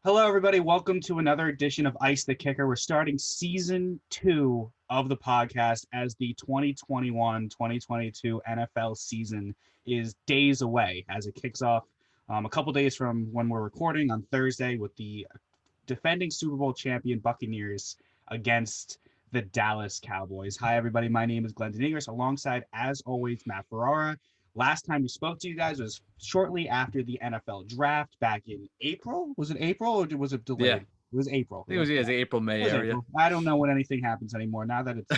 Hello, everybody. Welcome to another edition of Ice the Kicker. We're starting season 2 of the podcast as the 2021-2022 NFL season is days away as it kicks off a couple days from when we're recording on Thursday with the defending Super Bowl champion Buccaneers against the Dallas Cowboys. Hi, everybody. My name is Glen alongside, as always, Matt Ferrara. Last time we spoke to you guys was shortly after the NFL draft back in April. Was it April or was it Yeah, delayed? It was April. I think it was the April, It May was area. April. I don't know when anything happens anymore. Now that it's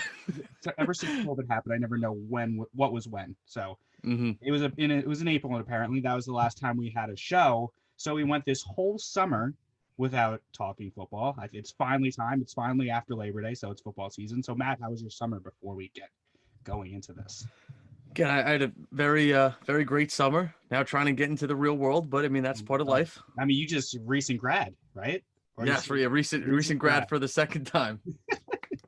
ever since COVID happened, I never know what was when. So hmm it was in April, and apparently that was the last time we had a show. So we went this whole summer without talking football. It's finally time. It's finally after Labor Day, so it's football season. So Matt, how was your summer before we get going into this? Again, I had a very great summer. Now trying to get into the real world, but I mean that's part of life. I mean, you just recent grad, right? Yes, for a recent grad for the second time.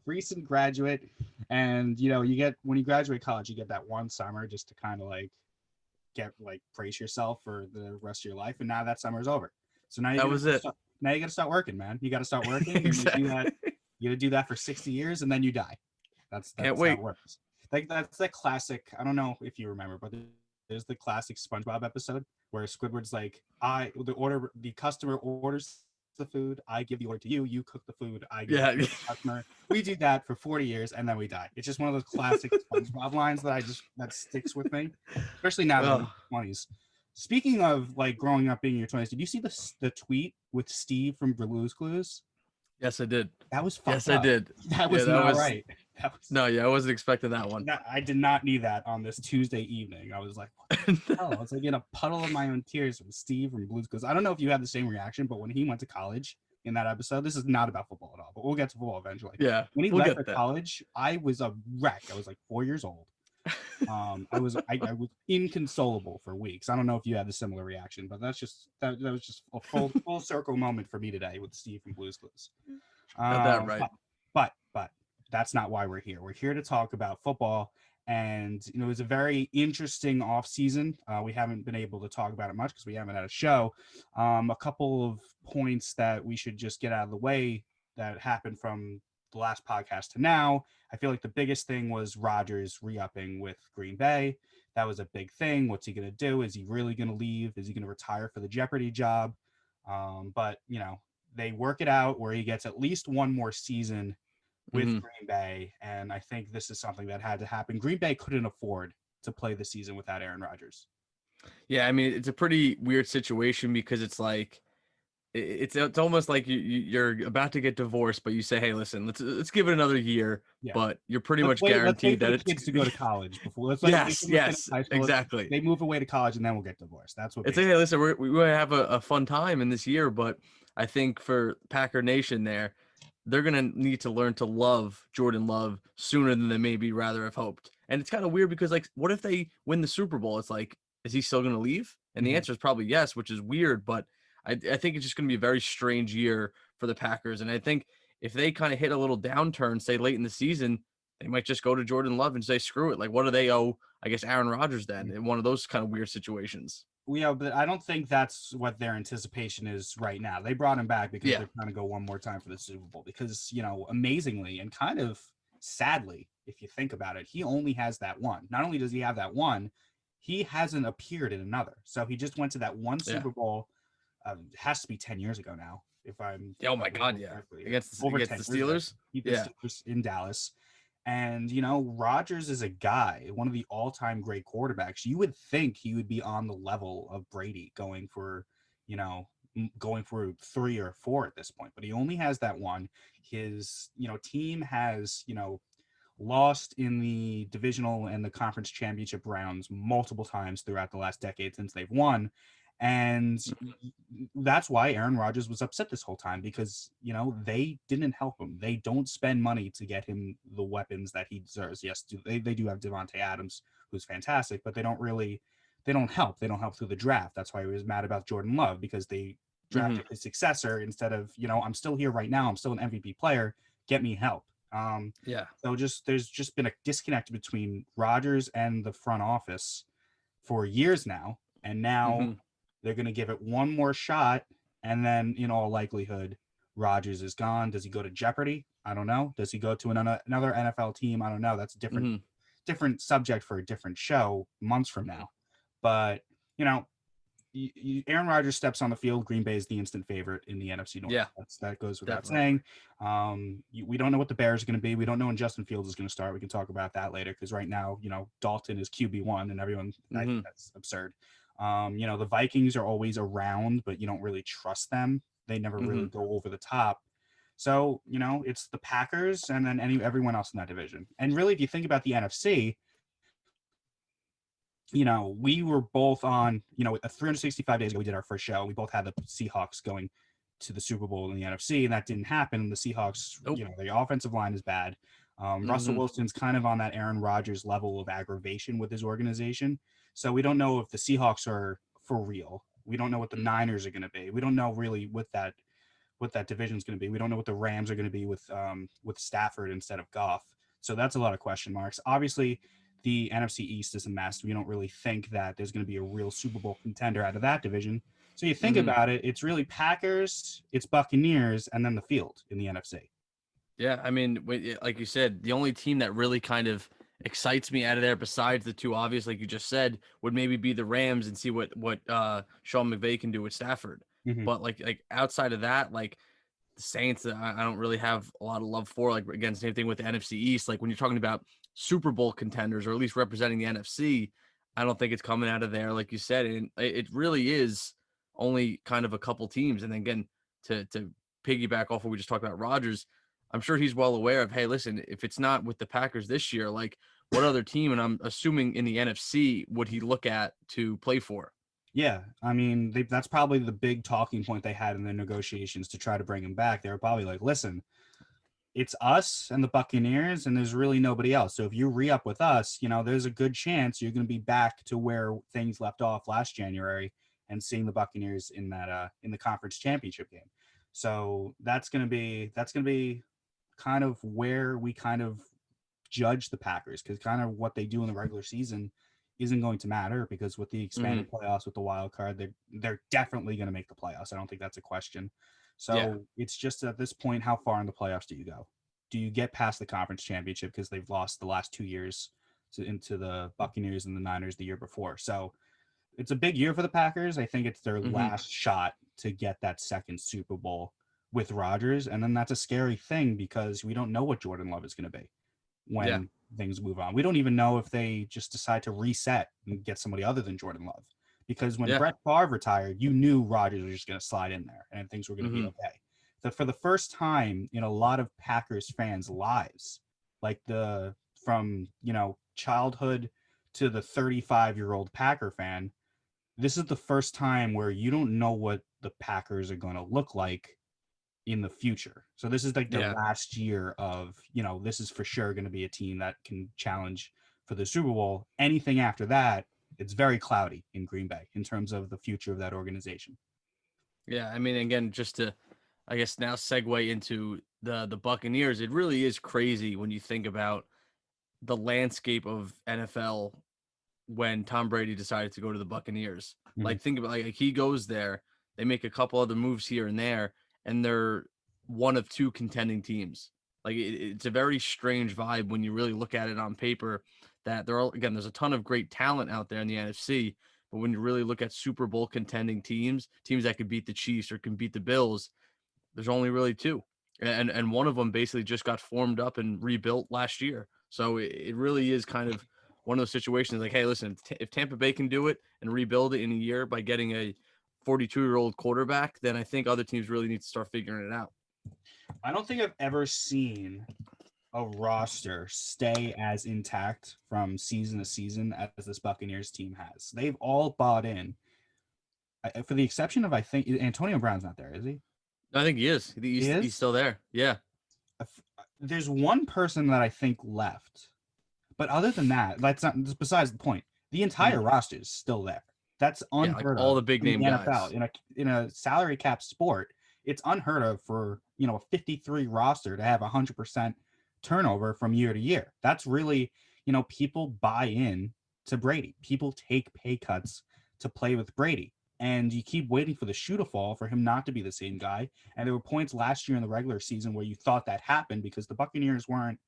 Recent graduate, and you get when you graduate college, you get that one summer just to kind of brace yourself for the rest of your life, and now that summer's over. So now That was it. Now you got to start working, man. You got to start working. Exactly. You got to do that for 60 years, and then you die. That's Can't how wait. it works. That's that classic. I don't know if you remember, but there's the classic SpongeBob episode where Squidward's like, the customer orders the food, I give the order to you, you cook the food, I give it to the customer. We do that for 40 years and then we die. It's just one of those classic SpongeBob lines that sticks with me, especially now that I'm in my 20s. Speaking of like growing up being in your 20s, did you see the tweet with Steve from Blue's Clues? Yes, I did. That was fucked Yes, up. I did. That was not right. I wasn't expecting that one. I did not need that on this Tuesday evening. I was like, what the hell? I was like in a puddle of my own tears from Steve from Blues Clues. I don't know if you had the same reaction, but when he went to college in that episode, this is not about football at all, but we'll get to football eventually. Yeah, when he left for college, I was a wreck. I was like 4 years old. I was inconsolable for weeks. I don't know if you had the similar reaction, but that was just a full circle moment for me today with Steve from Blues Clues. Got that right. But that's not why we're here. We're here to talk about football, and it was a very interesting off season. We haven't been able to talk about it much because we haven't had a show. A couple of points that we should just get out of the way that happened from the last podcast to now. I feel like the biggest thing was Rodgers re-upping with Green Bay. That was a big thing. What's he going to do? Is he really going to leave? Is he going to retire for the Jeopardy job? But they work it out where he gets at least one more season with Green Bay, and I think this is something that had to happen. Green Bay couldn't afford to play the season without Aaron Rodgers. Yeah, I mean it's a pretty weird situation because it's like it's almost like you're about to get divorced, but you say, hey, listen, let's give it another year. Yeah. But you're pretty much guaranteed that it's kids to go to college before. Yes, exactly. They move away to college and then we'll get divorced. That's what it's like. Hey, listen, we're going to have a fun time in this year, but I think for Packer Nation there, they're going to need to learn to love Jordan Love sooner than they maybe rather have hoped. And it's kind of weird because, like, what if they win the Super Bowl? It's like, is he still going to leave? And the answer is probably yes, which is weird. But I think it's just going to be a very strange year for the Packers. And I think if they kind of hit a little downturn, say late in the season, they might just go to Jordan Love and say, screw it. Like, what do they owe, I guess, Aaron Rodgers then in one of those kind of weird situations? Yeah, but I don't think that's what their anticipation is right now. They brought him back because they're trying to go one more time for the Super Bowl because, amazingly and kind of sadly, if you think about it, he only has that one. Not only does he have that one, he hasn't appeared in another. So he just went to that one Super Bowl. It has to be 10 years ago now. If I'm oh my God, yeah. Against the Steelers? Steelers in Dallas. And, Rodgers is a guy, one of the all-time great quarterbacks. You would think he would be on the level of Brady going for 3 or 4 at this point. But he only has that one. His, team has, lost in the divisional and the conference championship rounds multiple times throughout the last decade since they've won. And that's why Aaron Rodgers was upset this whole time because, they didn't help him. They don't spend money to get him the weapons that he deserves. Yes, they do have Devontae Adams, who's fantastic, but they don't help. They don't help through the draft. That's why he was mad about Jordan Love because they drafted his successor instead of, I'm still here right now. I'm still an MVP player. Get me help. So there's just been a disconnect between Rodgers and the front office for years now. And now they're going to give it one more shot And then in all likelihood, Rodgers is gone. Does he go to Jeopardy? I don't know. Does he go to another NFL team? I don't know. That's a Hmm. different subject for a different show months from now. But, you know, Aaron Rodgers steps on the field. Green Bay is the instant favorite in the NFC North. Yeah, That goes without definitely. saying. We don't know what the Bears are going to be. We don't know when Justin Fields is going to start. We can talk about that later because right now, Dalton is QB1 and everyone, I think Hmm. that's absurd. The Vikings are always around, but you don't really trust them. They never Hmm. really go over the top. So, it's the Packers and then everyone else in that division. And really, if you think about the NFC, we were both on, 365 days ago, we did our first show. We both had the Seahawks going to the Super Bowl in the NFC, and that didn't happen. The Seahawks, Nope. the offensive line is bad. Russell Hmm. Wilson's kind of on that Aaron Rodgers level of aggravation with his organization. So we don't know if the Seahawks are for real. We don't know what the Niners are going to be. We don't know really what that division is going to be. We don't know what the Rams are going to be with Stafford instead of Goff. So that's a lot of question marks. Obviously, the NFC East is a mess. We don't really think that there's going to be a real Super Bowl contender out of that division. So you think Hmm. about it, it's really Packers, it's Buccaneers, and then the field in the NFC. Yeah, I mean, like you said, the only team that really kind of excites me out of there, besides the two obvious, like you just said, would maybe be the Rams and see what Sean McVay can do with Stafford. Mm-hmm. But like outside of that, like the Saints, I don't really have a lot of love for. Like again, same thing with the NFC East. Like when you're talking about Super Bowl contenders or at least representing the NFC, I don't think it's coming out of there, like you said. And it really is only kind of a couple teams. And then again, to piggyback off what we just talked about, Rodgers, I'm sure he's well aware of. Hey, listen, if it's not with the Packers this year, like what other team? And I'm assuming in the NFC would he look at to play for? Yeah, I mean, that's probably the big talking point they had in the negotiations to try to bring him back. They were probably like, listen, it's us and the Buccaneers, and there's really nobody else. So if you re-up with us, there's a good chance you're going to be back to where things left off last January and seeing the Buccaneers in the conference championship game. So that's going to be kind of where we kind of judge the Packers because kind of what they do in the regular season isn't going to matter because with the Hmm. expanded playoffs with the wild card, they're definitely going to make the playoffs. I don't think that's a question. Yeah. So it's just at this point, how far in the playoffs do you go? Do you get past the conference championship because they've lost the last 2 years into the Buccaneers and the Niners the year before? So it's a big year for the Packers. I think it's their Hmm. last shot to get that second Super Bowl with Rodgers, and then that's a scary thing because we don't know what Jordan Love is going to be Yeah. when things move on. We don't even know if they just decide to reset and get somebody other than Jordan Love. Because when Yeah. Brett Favre retired, you knew Rodgers was just going to slide in there and things were going to be Hmm. okay. So for the first time in a lot of Packers fans' lives, like from childhood to the 35-year-old Packer fan, this is the first time where you don't know what the Packers are going to look like in the future. So this is like their Yeah. last year of, this is for sure going to be a team that can challenge for the Super Bowl. Anything after that, it's very cloudy in Green Bay in terms of the future of that organization. Yeah. I mean, again, just to, I guess now segue into the Buccaneers, it really is crazy when you think about the landscape of NFL when Tom Brady decided to go to the Buccaneers. Mhm. Like think about like he goes there, they make a couple other moves here and there, and they're one of two contending teams. Like it's a very strange vibe when you really look at it on paper. That there are again, there's a ton of great talent out there in the NFC, but when you really look at Super Bowl contending teams, teams that could beat the Chiefs or can beat the Bills, there's only really two, and one of them basically just got formed up and rebuilt last year. So it really is kind of one of those situations like, hey, listen, if Tampa Bay can do it and rebuild it in a year by getting a 42-year-old quarterback, then I think other teams really need to start figuring it out. I don't think I've ever seen a roster stay as intact from season to season as this Buccaneers team has. They've all bought in, for the exception of I think Antonio Brown's not there, is he? I think he is. He He's is. still there. Yeah. There's one person that I think left. But other than that, that's not that's besides the point. The entire Mhm. roster is still there. That's Yeah, like unheard all of the big in name the NFL guys. in a salary cap sport. It's unheard of for a 53 roster to have 100% turnover from year to year. That's really people buy in to Brady. People take pay cuts to play with Brady. and you keep waiting for the shoe to fall for him not to be the same guy. And there were points last year in the regular season where you thought that happened because the Buccaneers weren't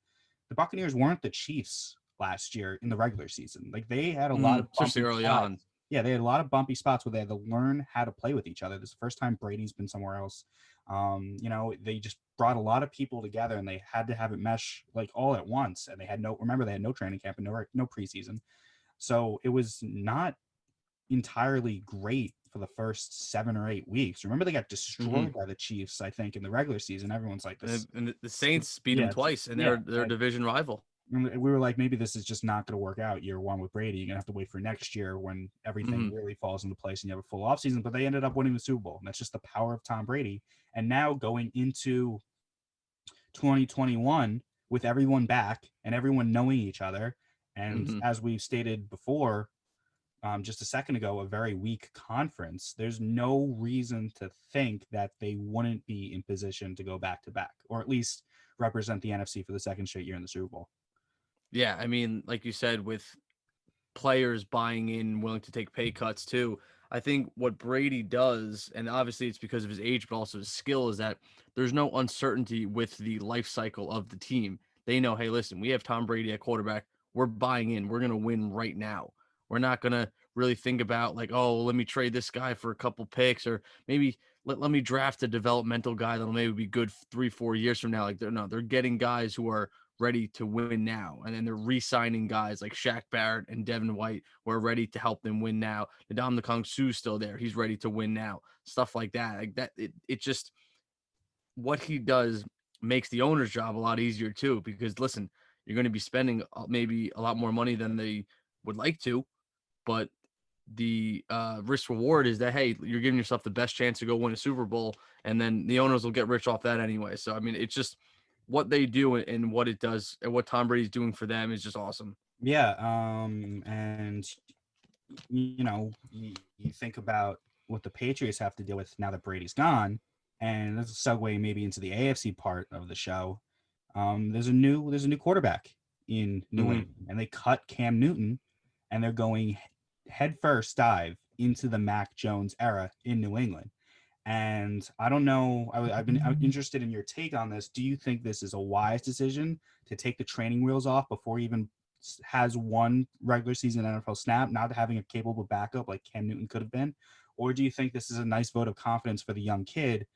the Chiefs last year in the regular season. Like they had a lot of Especially bumpy early spots. on. Yeah, they had a lot of bumpy spots where they had to learn how to play with each other. This is the first time Brady's been somewhere else. They just brought a lot of people together and they had to have it mesh like all at once. And they had no training camp and no preseason. So it was not entirely great for the first 7 or 8 weeks. Remember, they got Hmm. destroyed by the Chiefs, I think, in the regular season. Everyone's like this. And the Saints beat them Yeah, twice, and yeah. they're division rival. And we were like, maybe this is just not going to work out year one with Brady. You're going to have to wait for next year when everything Hmm. really falls into place and you have a full offseason. But they ended up winning the Super Bowl. And that's just the power of Tom Brady. And now going into 2021 with everyone back and everyone knowing each other. And Hmm. as we've stated before, just a second ago, a very weak conference. There's no reason to think that they wouldn't be in position to go back to back, or at least represent the NFC for the second straight year in the Super Bowl. Yeah, I mean, like you said, with players buying in, willing to take pay cuts too. I think what Brady does, and obviously it's because of his age, but also his skill, is that there's no uncertainty with the life cycle of the team. They know, hey, listen, we have Tom Brady at quarterback. We're buying in. We're going to win right now. We're not going to really think about, like, oh, let me trade this guy for a couple picks, or maybe let me draft a developmental guy that'll maybe be good 3-4 years from now. Like, they're getting guys who are ready to win now. And then they're re-signing guys like Shaq Barrett and Devin White who are ready to help them win now. Ndamukong Suh's still there. He's ready to win now. Stuff like that. Like that, it just what he does makes the owner's job a lot easier too. Because listen, you're going to be spending maybe a lot more money than they would like to, but the risk reward is that, hey, you're giving yourself the best chance to go win a Super Bowl, and then the owners will get rich off that anyway. So I mean, it's just what they do and what it does and what Tom Brady's doing for them is just awesome. Yeah, and you think about what the Patriots have to deal with now that Brady's gone, and there's a segue maybe into the AFC part of the show. There's a new quarterback in New Hmm. England, and they cut Cam Newton, and they're going headfirst dive into the Mac Jones era in New England. And I don't know. I'm interested in your take on this. Do you think this is a wise decision to take the training wheels off before he even has one regular season NFL snap, not having a capable backup like Cam Newton could have been? Or do you think this is a nice vote of confidence for the young kid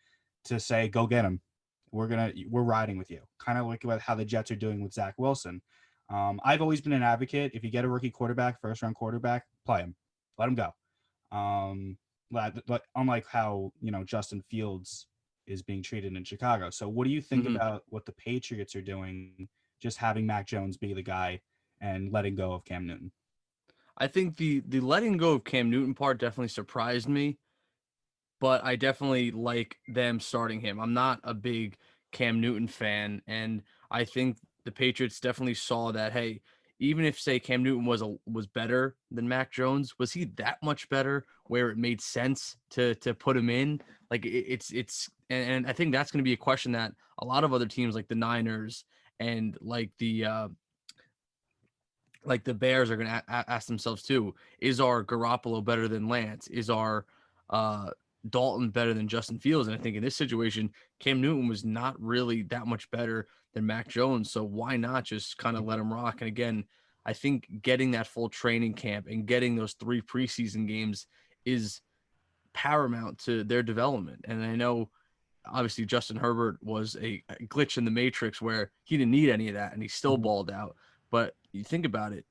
to say, "Go get him. We're riding with you." Kind of like how the Jets are doing with Zach Wilson. I've always been an advocate. If you get a rookie quarterback, first round quarterback, play him, let him go. Unlike how Justin Fields is being treated in Chicago. So what do you think Hmm. about what the Patriots are doing, just having Mac Jones be the guy and letting go of Cam Newton? I think the letting go of Cam Newton part definitely surprised me, but I definitely like them starting him. I'm not a big Cam Newton fan, and I think the Patriots definitely saw that. Hey, even if say Cam Newton was better than Mac Jones, was he that much better where it made sense to put him in? Like it's and I think that's going to be a question that a lot of other teams like the Niners and like the Bears are going to ask themselves too: is our Garoppolo better than Lance? Is our uh, Dalton better than Justin Fields? And I think in this situation, Cam Newton was not really that much better than Mac Jones. So why not just kind of let him rock? And again, I think getting that full training camp and getting those 3 preseason games is paramount to their development. And I know obviously Justin Herbert was a glitch in the matrix where he didn't need any of that and he still Mhm. balled out. But you think about it,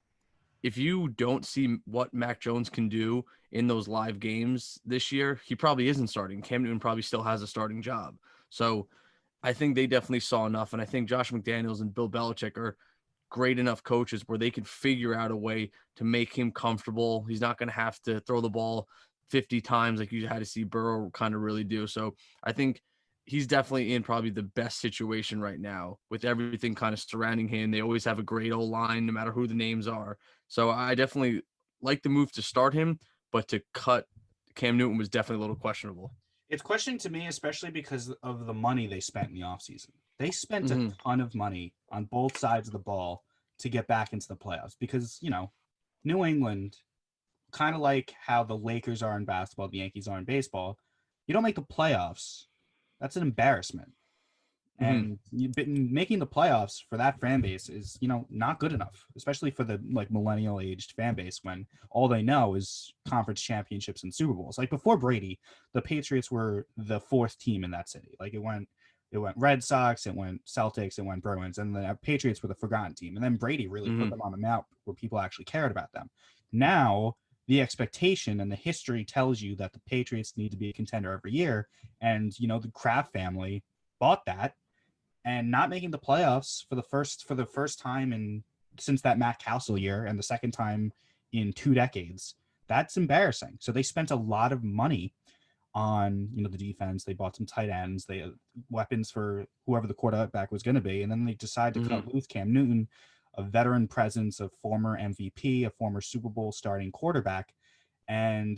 if you don't see what Mac Jones can do in those live games this year, he probably isn't starting. Cam Newton probably still has a starting job. So I think they definitely saw enough. And I think Josh McDaniels and Bill Belichick are great enough coaches where they can figure out a way to make him comfortable. He's not going to have to throw the ball 50 times like you had to see Burrow kind of really do. So I think he's definitely in probably the best situation right now with everything kind of surrounding him. They always have a great O line, no matter who the names are. So I definitely like the move to start him, but to cut Cam Newton was definitely a little questionable. It's questioning to me, especially because of the money they spent in the offseason. They spent a Hmm. ton of money on both sides of the ball to get back into the playoffs because, New England kind of like how the Lakers are in basketball, the Yankees are in baseball. You don't make the playoffs. That's an embarrassment. Hmm. And making the playoffs for that fan base is, not good enough, especially for the like millennial aged fan base when all they know is conference championships and Super Bowls. Like before Brady, the Patriots were the fourth team in that city. Like it went Red Sox, it went Celtics, it went Bruins, and the Patriots were the forgotten team. And then Brady really put Hmm. them on the map where people actually cared about them. Now the expectation and the history tells you that the Patriots need to be a contender every year. And the Kraft family bought that, and not making the playoffs for the first time in since that Matt Castle year, and the second time in 2 decades. That's embarrassing. So they spent a lot of money on the defense. They bought some tight ends, they weapons for whoever the quarterback was going to be, and then they decided to Hmm. cut loose Cam Newton, a veteran presence, a former MVP, a former Super Bowl starting quarterback, and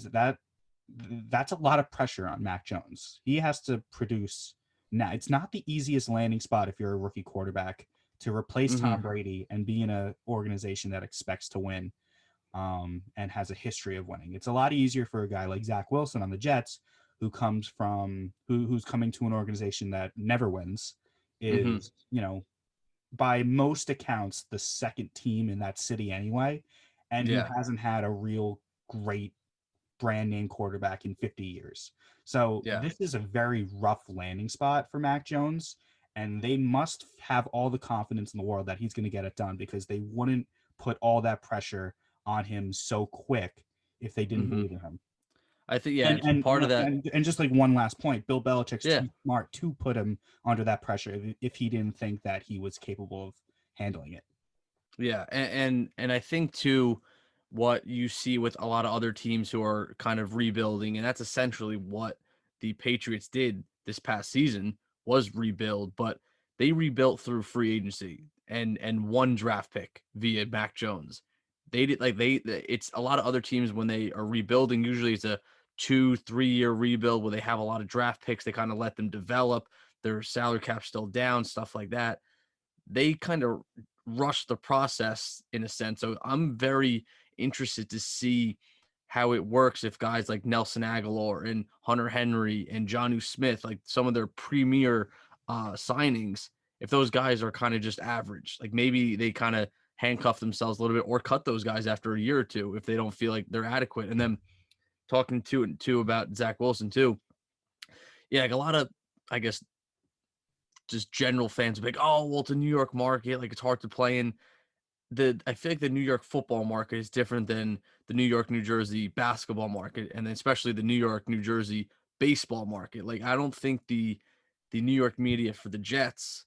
that's a lot of pressure on Mac Jones. He has to produce now. It's not the easiest landing spot if you're a rookie quarterback to replace Hmm. Tom Brady and be in an organization that expects to win, and has a history of winning. It's a lot easier for a guy like Zach Wilson on the Jets, who's coming to an organization that never wins, Hmm. is by most accounts the second team in that city anyway, and who Yeah. hasn't had a real great brand name quarterback in 50 years. So Yeah. this is a very rough landing spot for Mac Jones, and they must have all the confidence in the world that he's going to get it done, because they wouldn't put all that pressure on him so quick if they didn't Hmm. believe in him. I think, yeah, And it's and part of that. and just like one last point, Bill Belichick's Yeah. too smart to put him under that pressure if he didn't think that he was capable of handling it. Yeah, and I think too, what you see with a lot of other teams who are kind of rebuilding, and that's essentially what the Patriots did this past season was rebuild, but they rebuilt through free agency and one draft pick via Mac Jones. They did like it's a lot of other teams when they are rebuilding, usually it's a 2-3 year rebuild where they have a lot of draft picks, they kind of let them develop, their salary cap still down, stuff like that. They kind of rush the process in a sense. So I'm very interested to see how it works if guys like Nelson Aguilar and Hunter Henry and Jonnu Smith, like some of their premier signings, if those guys are kind of just average, like maybe they kind of handcuff themselves a little bit or cut those guys after a year or two if they don't feel like they're adequate. And then talking to about Zach Wilson too. Yeah, like a lot of, I guess, just general fans are like, oh, well, it's a New York market. Like it's hard to play in. I feel like the New York football market is different than the New York, New Jersey basketball market, and especially the New York, New Jersey baseball market. Like I don't think the New York media for the Jets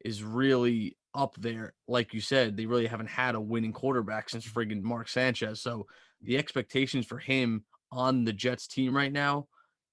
is really up there. Like you said, they really haven't had a winning quarterback since friggin' Mark Sanchez. So the expectations for him on the Jets team right now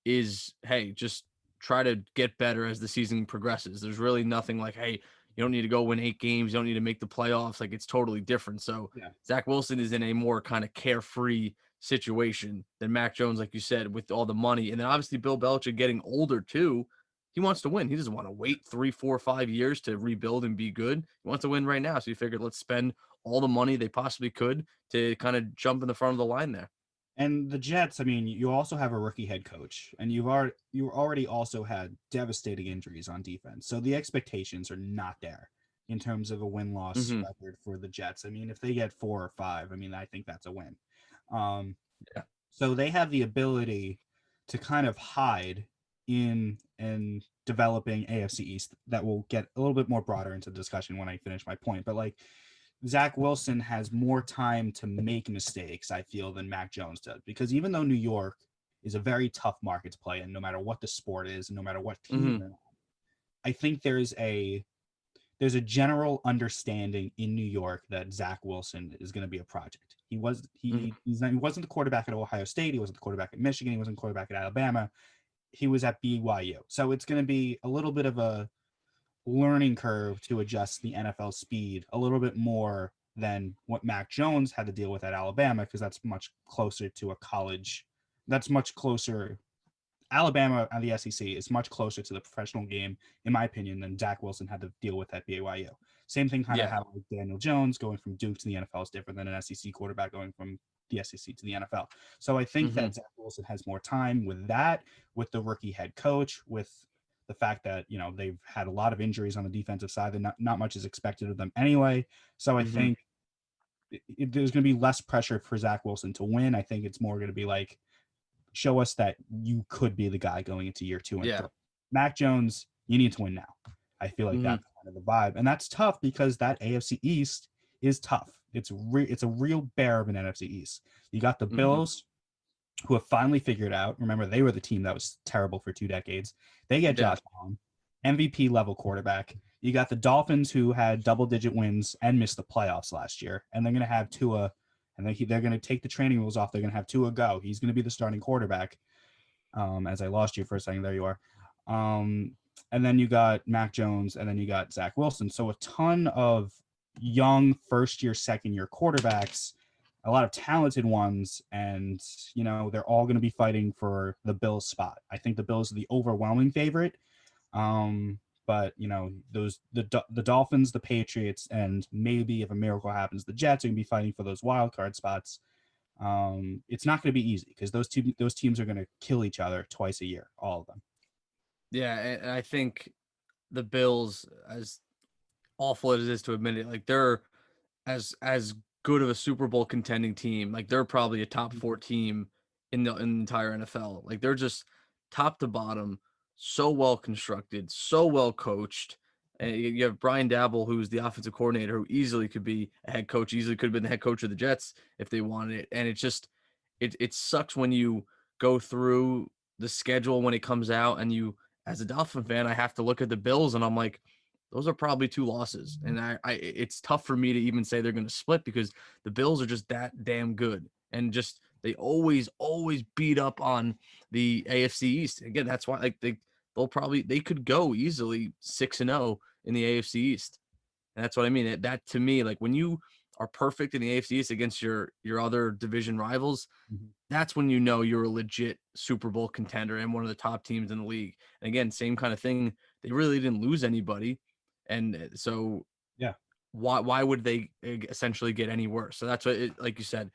is, hey, just try to get better as the season progresses. There's really nothing like, hey, you don't need to go win 8 games. You don't need to make the playoffs. Like it's totally different. So Yeah. Zach Wilson is in a more kind of carefree situation than Mac Jones, like you said, with all the money. And then obviously Bill Belichick getting older too. He wants to win. He doesn't want to wait 3, 4, 5 years to rebuild and be good. He wants to win right now. So he figured let's spend all the money they possibly could to kind of jump in the front of the line there. And the Jets, I mean, you also have a rookie head coach, and you already also had devastating injuries on defense. So the expectations are not there in terms of a win-loss Hmm. record for the Jets. I mean, if they get 4 or 5, I mean, I think that's a win. Um, Yeah. so they have the ability to kind of hide in and developing AFC East that will get a little bit more broader into discussion when I finish my point. But like Zach Wilson has more time to make mistakes, I feel, than Mac Jones does. Because even though New York is a very tough market to play in, no matter what the sport is, and no matter what team Hmm. you're on, I think there's a general understanding in New York that Zach Wilson is going to be a project. Hmm. He wasn't the quarterback at Ohio State. He wasn't the quarterback at Michigan. He wasn't the quarterback at Alabama. He was at BYU. So it's going to be a little bit of a learning curve to adjust the NFL speed a little bit more than what Mac Jones had to deal with at Alabama, because that's much closer to a college. That's much closer Alabama and the SEC is much closer to the professional game, in my opinion, than Zach Wilson had to deal with at BYU. Same thing kind of Yeah. how Daniel Jones going from Duke to the NFL is different than an SEC quarterback going from the SEC to the NFL. So I think Mm-hmm. that Zach Wilson has more time with that, with the rookie head coach, with the fact that, they've had a lot of injuries on the defensive side and not much is expected of them anyway. So I Mm-hmm. think there's going to be less pressure for Zach Wilson to win. I think it's more going to be like, show us that you could be the guy going into year 2 and Yeah. 3. Mac Jones, you need to win now. I feel like Mm-hmm. that's kind of the vibe, and that's tough because that AFC East is tough. It's a real bear of an NFC East. You got the Mm-hmm. Bills, who have finally figured out. Remember, they were the team that was terrible for 2 decades. They get Yeah. Josh Allen, MVP level quarterback. You got the Dolphins, who had double-digit wins and missed the playoffs last year, and they're going to have Tua, and they're going to take the training wheels off. They're going to have Tua go. He's going to be the starting quarterback. As I lost you for a second, there you are. And then you got Mac Jones, and then you got Zach Wilson. So a ton of young first-year, second-year quarterbacks, a lot of talented ones, and they're all going to be fighting for the Bills spot. I think the Bills are the overwhelming favorite. But the Dolphins, the Patriots, and maybe if a miracle happens, the Jets are going to be fighting for those wild card spots. It's not going to be easy because those teams are going to kill each other twice a year, all of them. Yeah. And I think the Bills, as awful as it is to admit it, like they're as good of a Super Bowl contending team. Like they're probably a top 4 team in the entire NFL. Like they're just top to bottom, so well constructed, so well coached. And you have Brian Dabble, who's the offensive coordinator, who easily could be a head coach, easily could have been the head coach of the Jets if they wanted it. And it sucks when you go through the schedule when it comes out, and you, as a Dolphin fan, I have to look at the Bills and I'm like, those are probably 2 losses. And it's tough for me to even say they're going to split because the Bills are just that damn good. And just, they always beat up on the AFC East. Again, that's why like they could go easily 6-0 in the AFC East. And that's what I mean. That to me, like when you are perfect in the AFC East against your other division rivals, Mm-hmm. that's when you know you're a legit Super Bowl contender and one of the top teams in the league. And again, same kind of thing. They really didn't lose anybody. And so Yeah. why would they essentially get any worse? So that's what like you said,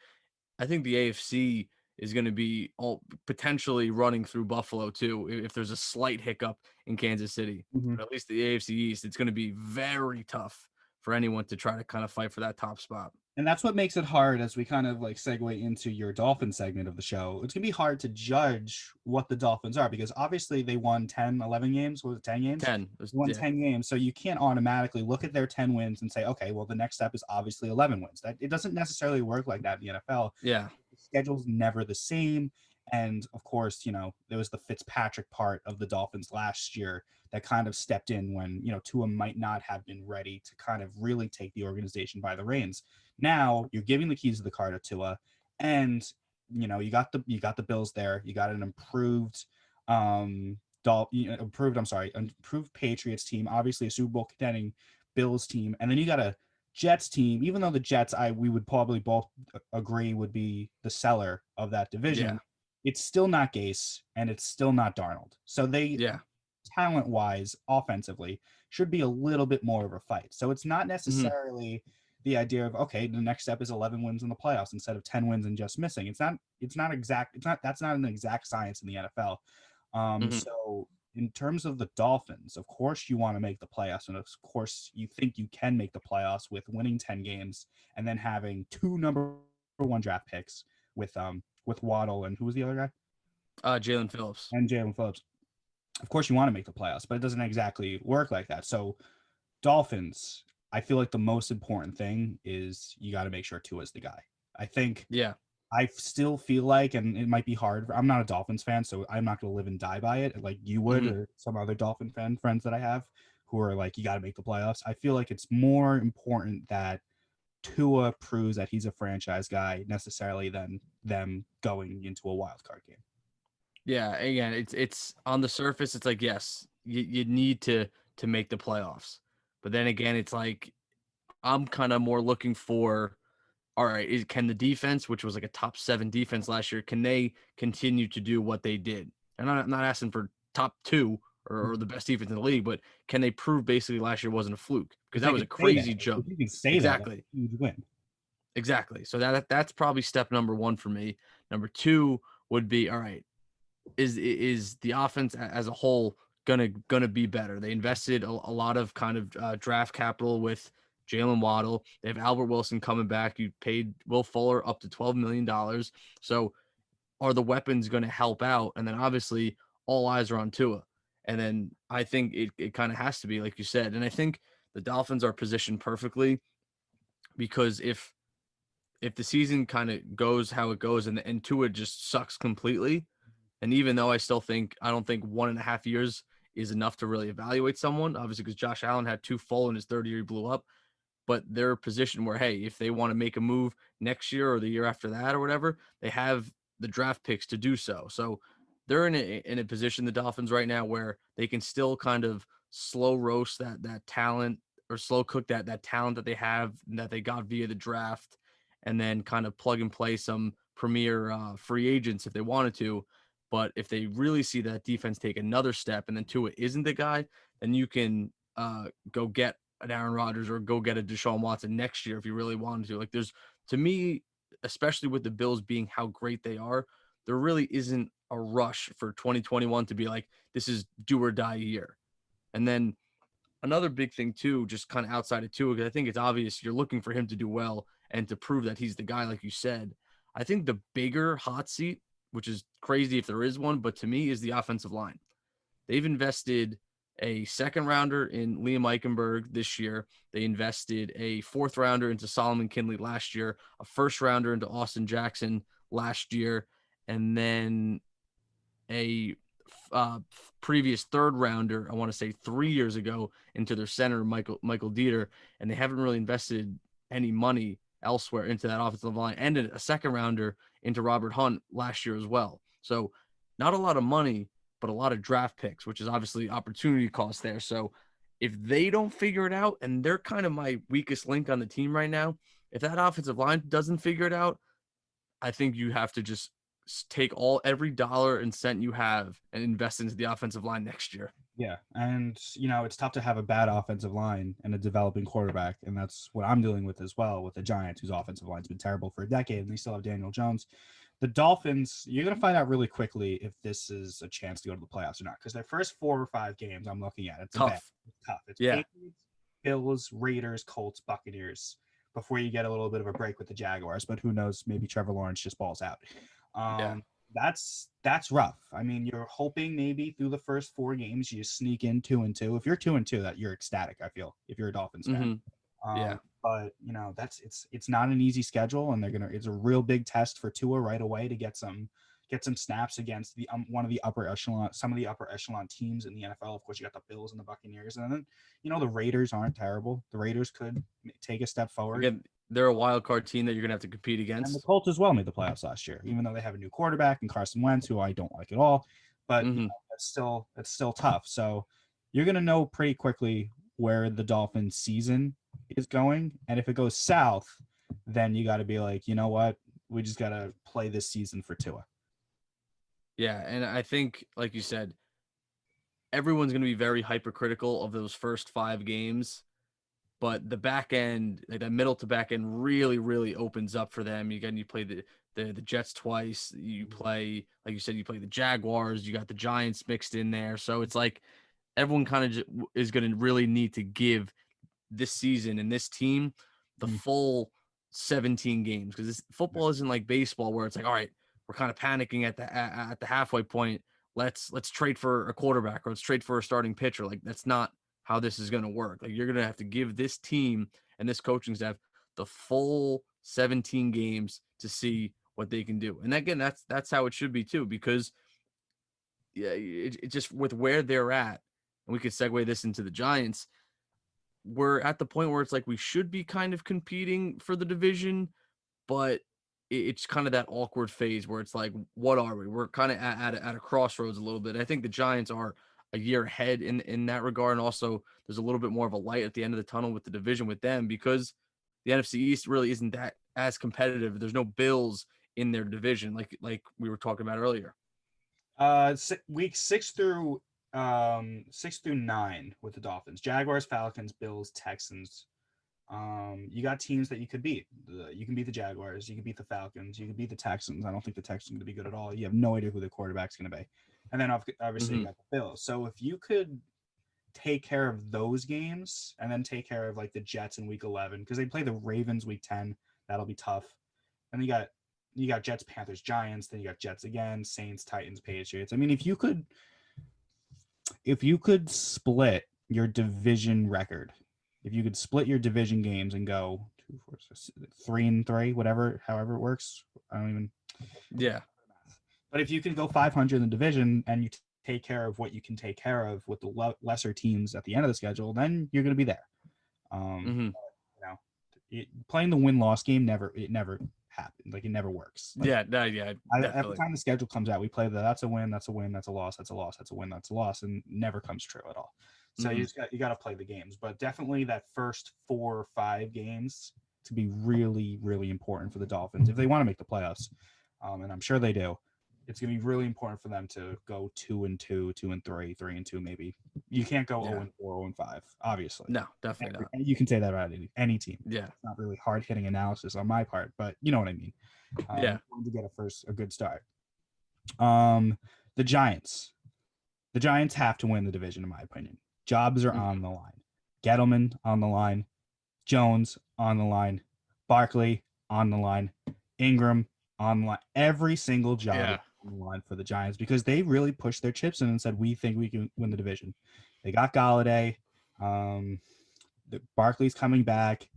I think the AFC is going to be all potentially running through Buffalo too if there's a slight hiccup in Kansas City. Mm-hmm. But at least the AFC East, it's going to be very tough for anyone to try to kind of fight for that top spot. And that's what makes it hard as we kind of like segue into your Dolphin segment of the show. It's going to be hard to judge what the Dolphins are because obviously they won 10, 11 games. Was it 10 games? 10. They won Yeah. 10 games. So you can't automatically look at their 10 wins and say, okay, well, the next step is obviously 11 wins. That it doesn't necessarily work like that in the NFL. Yeah. The schedule's never the same. And of course, there was the Fitzpatrick part of the Dolphins last year that kind of stepped in when, Tua might not have been ready to kind of really take the organization by the reins. Now you're giving the keys of the car to Tua, and you got the Bills there. You got an improved improved Patriots team, obviously a Super Bowl contending Bills team, and then you got a Jets team. Even though the Jets, we would probably both agree would be the seller of that division, Yeah. it's still not Gase and it's still not Darnold. So they, Yeah. talent wise, offensively, should be a little bit more of a fight. So it's not Mm-hmm. necessarily the idea of, okay, the next step is 11 wins in the playoffs instead of 10 wins and just missing. That's not an exact science in the NFL. Mm-hmm. So in terms of the Dolphins, of course you want to make the playoffs, and of course you think you can make the playoffs with winning 10 games and then having 2 number 1 draft picks with Waddle and who was the other guy? Jalen Phillips. And Jalen Phillips. Of course you want to make the playoffs, but it doesn't exactly work like that. So Dolphins, I feel like the most important thing is you got to make sure Tua's the guy. I think Yeah. I still feel like, and it might be hard. I'm not a Dolphins fan, so I'm not going to live and die by it like you would, Mm-hmm. or some other Dolphin fan friends that I have who are like, you got to make the playoffs. I feel like it's more important that Tua proves that he's a franchise guy necessarily than them going into a wild card game. Yeah, again, it's on the surface, it's like, yes, you need to make the playoffs. But then again, it's like I'm kind of more looking for, all right, can the defense, which was like a top 7 defense last year, can they continue to do what they did? And I'm not asking for top 2 or the best defense in the league, but can they prove basically last year wasn't a fluke? Because If that they was a could say that, crazy jump. if you can say that, that's Exactly. a huge win. Exactly. So that's probably step number 1 for me. Number 2 would be, all right, is the offense as a whole gonna be better? They invested a lot of kind of draft capital with Jalen Waddle. They have Albert Wilson coming back. You paid Will Fuller up to $12 million. So are the weapons going to help out? And then obviously all eyes are on Tua. And then I think it kind of has to be like you said. And I think the Dolphins are positioned perfectly because if the season kind of goes how it goes and Tua just sucks completely, and even though I don't think 1.5 years is enough to really evaluate someone, obviously because Josh Allen had 2 full in his third year, he blew up. But they're a position where, hey, if they want to make a move next year or the year after that or whatever, they have the draft picks to do so. So they're in a position, the Dolphins right now, where they can still kind of slow roast that talent or slow cook that talent that they have that they got via the draft, and then kind of plug and play some premier free agents if they wanted to. But if they really see that defense take another step and then Tua isn't the guy, then you can go get an Aaron Rodgers or go get a Deshaun Watson next year if you really wanted to. Like there's to me, especially with the Bills being how great they are, there really isn't a rush for 2021 to be like this is do or die year. And then another big thing too, just kind of outside of Tua, because I think it's obvious you're looking for him to do well and to prove that he's the guy, like you said. I think the bigger hot seat, which is crazy if there is one, but to me is the offensive line. They've invested a second rounder in Liam Eichenberg this year. They invested a fourth rounder into Solomon Kinley last year, a first rounder into Austin Jackson last year, and then a previous third rounder, I want to say 3 years ago, into their center, Michael Dieter, and they haven't really invested any money elsewhere into that offensive line, and a second rounder into Robert Hunt last year as well. So not a lot of money, but a lot of draft picks, which is obviously opportunity cost there. So if they don't figure it out, and they're kind of my weakest link on the team right now, if that offensive line doesn't figure it out, I think you have to just take every dollar and cent you have and invest into the offensive line next year. Yeah, and it's tough to have a bad offensive line and a developing quarterback, and that's what I'm dealing with as well with the Giants, whose offensive line's been terrible for a decade, and they still have Daniel Jones. The Dolphins, you're going to find out really quickly if this is a chance to go to the playoffs or not, because their first 4 or 5 games I'm looking at, it's a bet. Tough. It's tough. It's Yeah. Patriots, Bills, Raiders, Colts, Buccaneers, before you get a little bit of a break with the Jaguars, but who knows, maybe Trevor Lawrence just balls out. Yeah. That's rough. I mean, you're hoping maybe through the first 4 games you sneak in 2-2. If you're 2-2, that you're ecstatic. I feel if you're a Dolphins fan. Mm-hmm. Yeah. But that's it's not an easy schedule, and it's a real big test for Tua right away to get some snaps against the some of the upper echelon teams in the NFL. Of course, you got the Bills and the Buccaneers, and then the Raiders aren't terrible. The Raiders could take a step forward. Again, they're a wild card team that you're gonna have to compete And the against. Colts as well made the playoffs last year, even though they have a new quarterback and Carson Wentz, who I don't like at all. But Mm-hmm. it's still tough. So you're gonna know pretty quickly where the Dolphins season is going, and if it goes south, then you got to be like, you know what, we just got to play this season for Tua. Yeah, and I think, like you said, everyone's gonna be very hypercritical of those first 5 games. But the back end, like that middle to back end, really, really opens up for them. You play the Jets twice. You play, like you said, you play the Jaguars. You got the Giants mixed in there. So it's like everyone kind of is going to really need to give this season and this team the full 17 games, because this football isn't like baseball where it's like, all right, we're kind of panicking at the halfway point. Let's trade for a quarterback or let's trade for a starting pitcher. Like that's not how this is going to work. Like you're going to have to give this team and this coaching staff the full 17 games to see what they can do. And again, that's how it should be too, because yeah, it just with where they're at, and we could segue this into the Giants. We're at the point where it's like we should be kind of competing for the division, but it's kind of that awkward phase where it's like, what are we? We're kind of at a crossroads a little bit. I think the Giants are a year ahead in that regard, and also there's a little bit more of a light at the end of the tunnel with the division with them, because the NFC East really isn't that as competitive. There's no Bills in their division, like we were talking about earlier. Week 6 through 9 with the Dolphins: Jaguars, Falcons, Bills, Texans. You got teams that you could beat. You can beat the Jaguars. You can beat the Falcons. You can beat the Texans. I don't think the Texans are going to be good at all. You have no idea who the quarterback's going to be. And then obviously you Hmm. got the Bills. So if you could take care of those games and then take care of like the Jets in week 11, because they play the Ravens week 10, that'll be tough. And you got Jets, Panthers, Giants. Then you got Jets again, Saints, Titans, Patriots. I mean, if you could split your division record, if you could split your division games and go 3-3, whatever, however it works, I don't even. Yeah. But if you can go 500 in the division and you take care of what you can take care of with the lesser teams at the end of the schedule, then you're going to be there. Hmm. Playing the win-loss game never happened. Like it never works. Like Yeah. Yeah. every Definitely. time the schedule comes out, we play that's a win, that's a win, that's a loss, that's a loss, that's a win, that's a loss, and never comes true at all. So Hmm. you got to play the games, but definitely that first 4 or 5 games to be really really important for the Dolphins if they want to make the playoffs, and I'm sure they do. It's gonna be really important for them to go 2-2, 2-3, 3-2 maybe. You can't go Yeah. 0-4, 0-5, obviously. No, definitely not. You can say that about any team. Yeah. It's not really hard hitting analysis on my part, but you know what I mean. Yeah. To get a good start. Um, the Giants. The Giants have to win the division, in my opinion. Jobs are Mhm. on the line. Gettleman on the line. Jones on the line. Barkley on the line. Ingram on the line. Every single job is Yeah. on the line for the Giants because they really pushed their chips in and said, we think we can win the division. They got Galladay. Um, Barkley's coming back.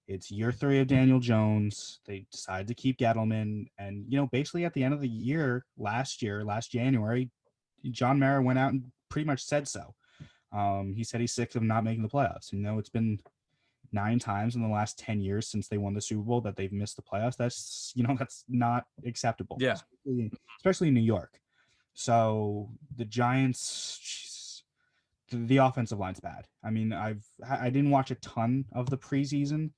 It's year 3 of Daniel Jones. They decided to keep Gettleman. And, basically at the end of the year, last January, John Mara went out and pretty much said so. He said he's sick of not making the playoffs. It's been 9 times in the last 10 years since they won the Super Bowl that they've missed the playoffs. That's not acceptable, Yeah. especially in New York. So the Giants, the offensive line's bad. I mean, I didn't watch a ton of the preseason.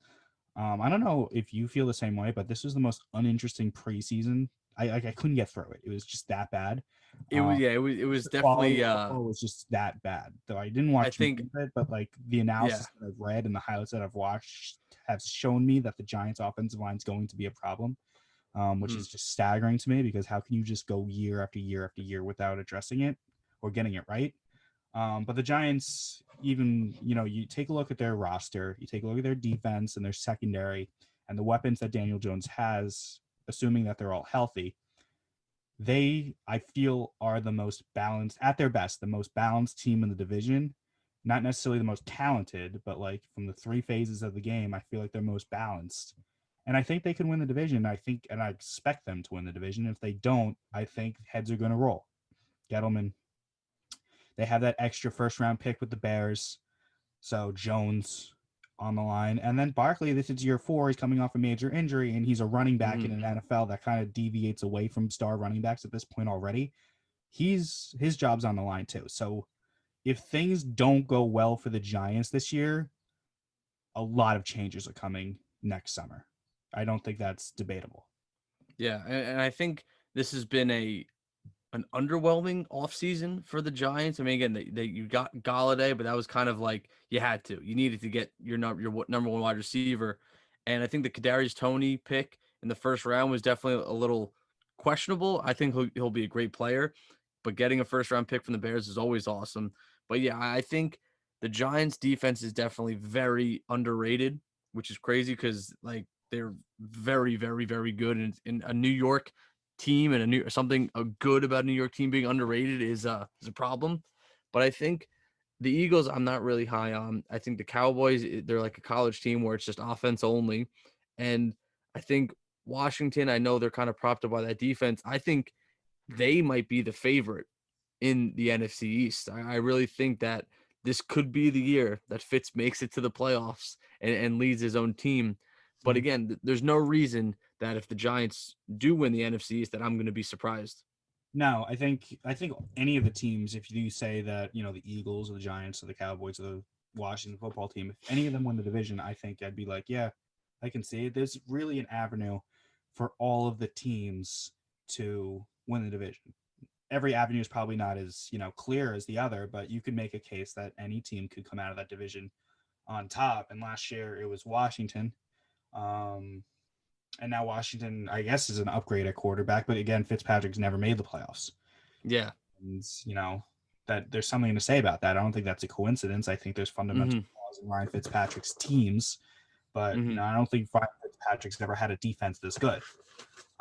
I don't know if you feel the same way, but this was the most uninteresting preseason. I couldn't get through it. It was just that bad. It was. Yeah. It Just was the quality definitely. of football was just that bad. Though I didn't I watch think. many of it, but like the Yeah. analysis that I've read and the highlights that I've watched have shown me that the Giants' offensive line is going to be a problem, which Mhm. is just staggering to me because how can you just go year after year after year without addressing it or getting it right? But the Giants, even, you take a look at their roster, you take a look at their defense and their secondary and the weapons that Daniel Jones has, assuming that they're all healthy, they, I feel, are the most balanced, at their best, the most balanced team in the division. Not necessarily the most talented, but like from the 3 phases of the game, I feel like they're most balanced. And I think they can win the division. And I expect them to win the division. If they don't, I think heads are going to roll. Gettleman, they have that extra first round pick with the Bears. So Jones on the line. And then Barkley, this is year 4. He's coming off a major injury and he's a running back in Mhm. an NFL that kind of deviates away from star running backs at this point already. His job's on the line too. So if things don't go well for the Giants this year, a lot of changes are coming next summer. I don't think that's debatable. Yeah. And I think this has been an underwhelming offseason for the Giants. I mean, again, they you got Galladay, but that was kind of like you had to. You needed to get your number one wide receiver, and I think the Kadarius Toney pick in the first round was definitely a little questionable. I think he'll be a great player, but getting a first round pick from the Bears is always awesome. But yeah, I think the Giants defense is definitely very underrated, which is crazy because like they're very good in a New York team and a good about a New York team being underrated is a problem. But I think the Eagles I'm not really high on. I think the Cowboys they're like a college team where it's just offense only, and I think Washington I know they're kind of propped up by that defense. I think they might be the favorite in the NFC East. I really think that this could be the year that Fitz makes it to the playoffs and leads his own team. But Mhm. again, there's no reason that if the Giants do win the NFC East, that I'm going to be surprised. No, I think any of the teams, if you say that, the Eagles or the Giants or the Cowboys or the Washington football team, if any of them win the division, I think I'd be like, yeah, I can see it. There's really an avenue for all of the teams to win the division. every avenue is probably not as, clear as the other, but you could make a case that any team could come out of that division on top. And last year it was Washington. Um, and now Washington, I guess, is an upgrade at quarterback. But again, Fitzpatrick's never made the playoffs. Yeah. And, that there's something to say about that. I don't think that's a coincidence. I think there's fundamental flaws in Ryan Fitzpatrick's teams. But, I don't think Ryan Fitzpatrick's ever had a defense this good.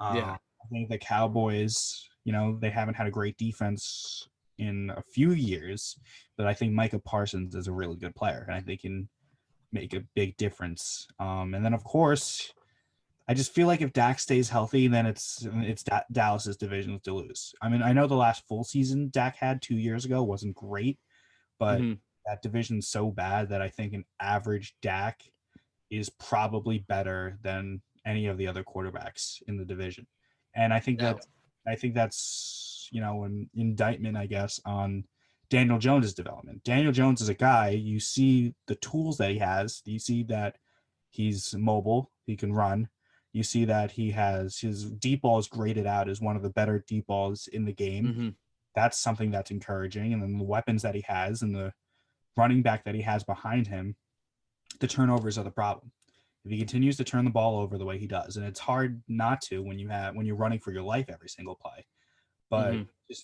Yeah. I think the Cowboys, they haven't had a great defense in a few years, but I think Micah Parsons is a really good player, and I think can make a big difference. And then, of course, I just feel like if Dak stays healthy, then it's Dallas's division to lose. I mean, I know the last full season Dak had 2 years ago wasn't great, but that division's so bad that I think an average Dak is probably better than any of the other quarterbacks in the division. And Yeah. I think that's, an indictment, I guess, on Daniel Jones's development. Daniel Jones is a guy, you see the tools that he has, you see that he's mobile, he can run. You see that he has his deep ball is graded out as one of the better deep balls in the game. That's something that's encouraging. And then the weapons that he has and the running back that he has behind him, the turnovers are the problem. If he continues to turn the ball over the way he does, and it's hard not to when you're running for your life every single play, but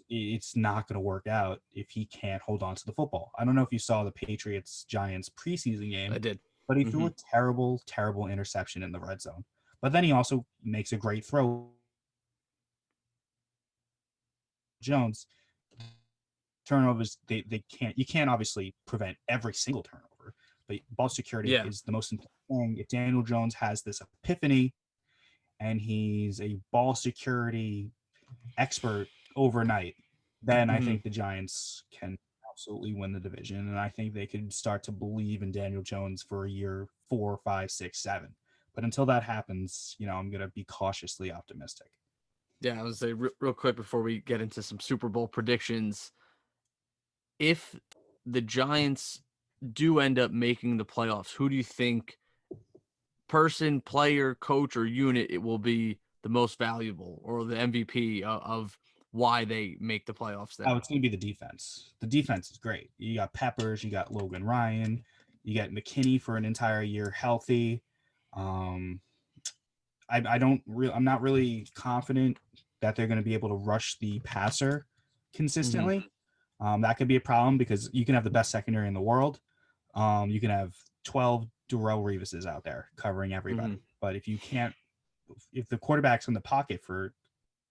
it's not going to work out if he can't hold on to the football. I don't know if you saw the Patriots Giants preseason game, I did. but he threw a terrible, terrible interception in the red zone. But then he also makes a great throw. Jones turnovers, you can't obviously prevent every single turnover, but ball security Yeah. is the most important thing. If Daniel Jones has this epiphany and he's a ball security expert overnight, then I think the Giants can absolutely win the division. And I think they could start to believe in Daniel Jones for a year 4, 5, 6, 7. But until that happens, I'm going to be cautiously optimistic. Yeah, I was say real quick before we get into some Super Bowl predictions. If the Giants do end up making the playoffs, who do you think person, player, coach, or unit it will be the most valuable or the MVP of why they make the playoffs Oh, then? it's going to be the defense. The defense is great. You got Peppers, you got Logan Ryan, you got McKinney for an entire year healthy. Um, I'm not really confident that they're going to be able to rush the passer consistently. That could be a problem because you can have the best secondary in the world. You can have 12 Darrell Revises out there covering everybody. But if the quarterback's in the pocket for